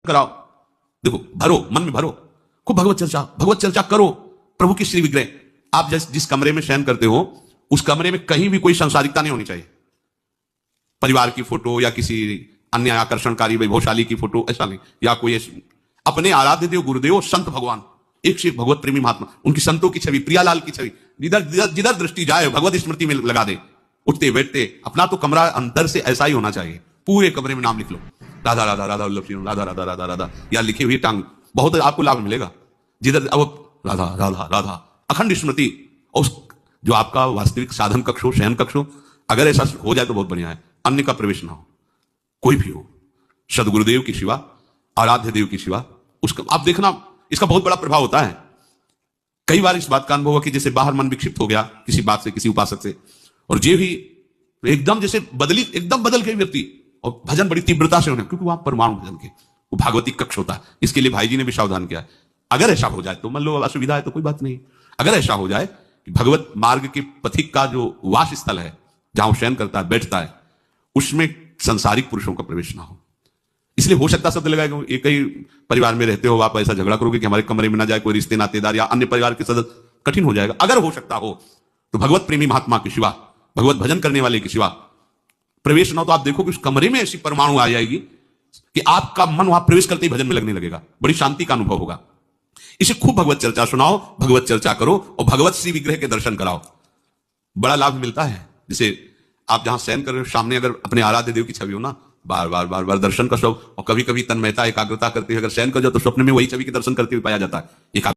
कराओ। देखो, भरो, मन में भरो, खूब भगवत चर्चा करो। प्रभु की श्री विग्रह, आप जिस कमरे में शयन करते हो उस कमरे में कहीं भी कोई सांसारिकता नहीं होनी चाहिए। परिवार की फोटो या किसी अन्य आकर्षणकारी वैभवशाली की फोटो, ऐसा नहीं। या कोई अपने आराध्य देव गुरुदेव संत भगवान, एक से भगवत प्रेमी महात्मा, उनकी संतों की छवि, प्रियालाल की छवि, जिधर दृष्टि जाए भगवत स्मृति में लगा दे। उठते बैठते अपना तो कमरा अंदर से ऐसा ही होना चाहिए। पूरे कमरे में नाम लिख लो, राधा राधा राधा वल्लभ श्री राधा राधा राधा राधा, या लिखे हुए टांग, बहुत आपको लाभ मिलेगा। जिधर अब राधा राधा राधा, अखंड स्मृति। और जो आपका वास्तविक साधन कक्ष हो, शयन कक्ष हो, अगर ऐसा हो जाए तो बहुत बढ़िया है। अन्य का प्रवेश ना हो, कोई भी हो, सदगुरुदेव की शिवा, आराध्य देव की शिवा, उसका आप देखना, इसका बहुत बड़ा प्रभाव होता है। कई बार इस बात का अनुभव हुआ कि जैसे बाहर मन विक्षिप्त हो गया किसी बात से, किसी उपासक से, और ये भी एकदम जैसे एकदम बदल गए व्यक्ति, और भजन बड़ी तीव्रता से होने, क्योंकि वहां परमाणु भजन के वो भागवती कक्ष होता है। इसके लिए भाई जी ने भी सावधान किया। अगर ऐसा हो जाए तो मान लो असुविधा है तो कोई बात नहीं। अगर ऐसा हो जाए कि भगवत मार्ग के पथिक का जो वास स्थल है, जहां शयन करता है, बैठता है, उसमें संसारिक पुरुषों का प्रवेश ना हो। इसलिए हो सकता शब्द लगाएगा, एक ही परिवार में रहते हो, आप ऐसा झगड़ा करोगे कि हमारे कमरे में ना जाए कोई रिश्ते नातेदार या अन्य परिवार के सदस्य, कठिन हो जाएगा। अगर हो सकता हो तो भगवत प्रेमी महात्मा की शिवा, भगवत भजन करने वाले की शिवा प्रवेश ना हो, तो आप देखो कि उस कमरे में ऐसी परमाणु आ जाएगी कि आपका मन वहां प्रवेश करते ही भजन में लगने लगेगा, बड़ी शांति का अनुभव होगा। इसे खूब भगवत चर्चा सुनाओ, भगवत चर्चा करो और भगवत श्री विग्रह के दर्शन कराओ, बड़ा लाभ मिलता है। जैसे आप जहां शयन कर रहे हो, सामने अगर अपने आराध्य देव की छवि हो ना, बार बार बार बार दर्शन का शौक, और कभी कभी तन्मयता एकाग्रता करते हुए अगर शयन कर जाओ तो स्वप्न में वही छवि के दर्शन करते हुए पाया जाता है।